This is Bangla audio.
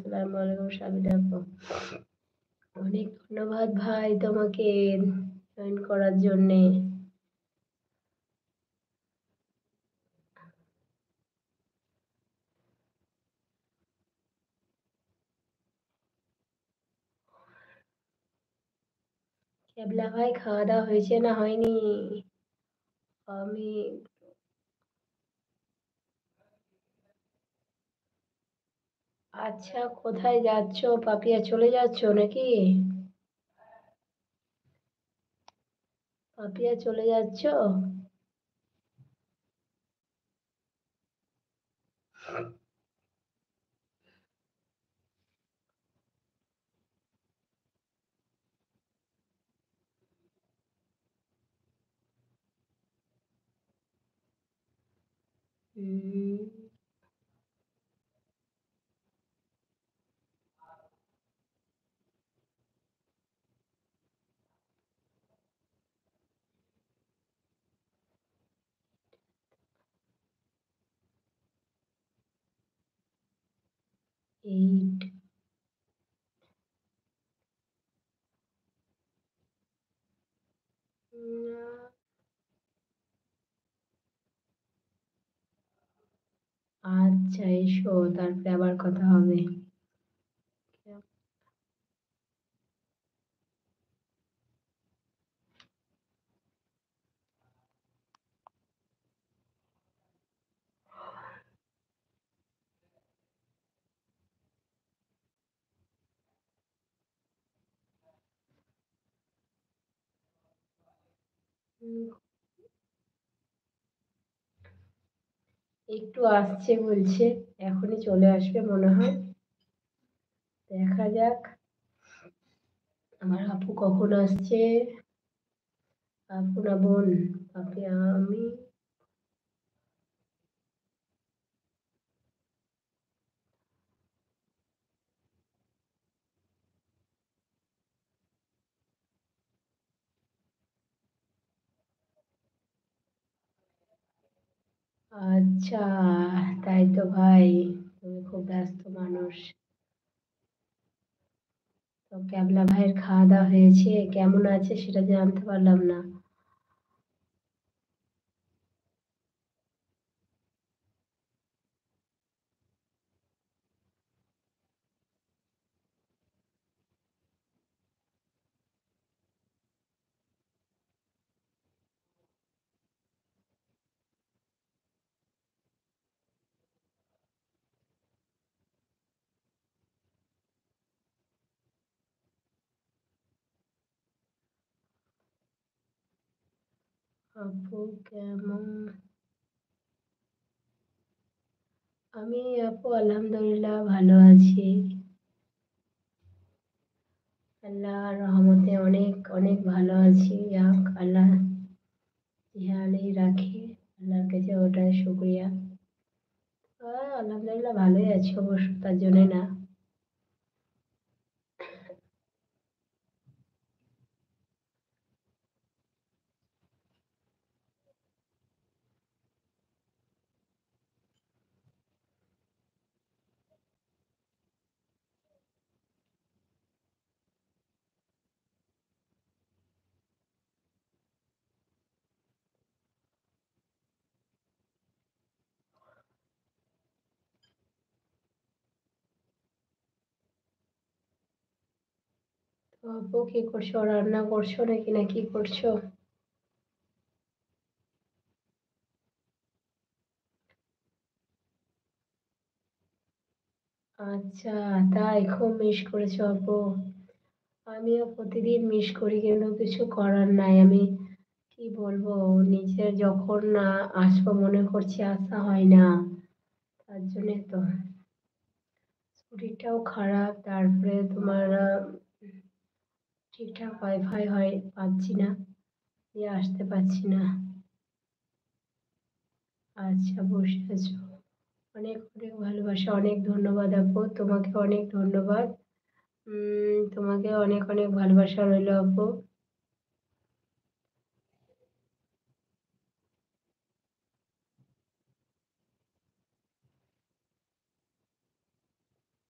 আসসালামু আলাইকুম সাবিনা আপু। অনেক ধন্যবাদ ভাই তোমাকে জয়েন করার জন্যে। ক্যাবলা ভাই খাওয়া-দাওয়া হয়েছে না হয়নি? আমি আচ্ছা কোথায় যাচ্ছ? পাপিয়া চলে যাচ্ছ নাকি? পাপিয়া চলে যাচ্ছ? হুম, 8 আচ্ছা এসো তারপরে আবার কথা হবে। হুম, একটু আসছে বলছে, এখনই চলে আসবে মনে হয়। দেখা যাক আমার আপু কখন আসছে। আপু না বোন? পাপিয়া আমি আচ্ছা, তাই তো ভাই। তুমি খুব ব্যস্ত মানুষ। তো ক্যাবলা ভাইয়ের খাওয়া-দাওয়া হয়েছে? কেমন আছে সেটা জানতে পারলাম না। আপু কেমন? আমি আপু আলহামদুলিল্লাহ ভালো আছি। আল্লাহর রহমতে অনেক অনেক ভালো আছি। যাক আল্লাহ ইহালেই রাখে। আল্লাহর কাছে ওটাই শুকরিয়া। আলহামদুলিল্লাহ ভালোই আছি অবশ্য তার জন্যে না। তো আপু কি করছো? রান্না করছো নাকি না কি করছো? আচ্ছা, তাই খুব মিস করেছো আপু? আমিও প্রতিদিন মিস করি কিন্তু কিছু করার নাই। আমি কি বলবো নিজের যখন আসবো মনে করছি আসা হয় না। তার জন্যে তো শরীরটাও খারাপ তারপরে তোমার ঠিকঠাক ওয়াইফাই হয় পাচ্ছি না। দিয়ে আসতে পারছি না। আচ্ছা বসে আছো। অনেক অনেক ভালোবাসা অনেক ধন্যবাদ আপু তোমাকে অনেক ধন্যবাদ। তোমাকে অনেক অনেক ভালোবাসা রইলো আপু।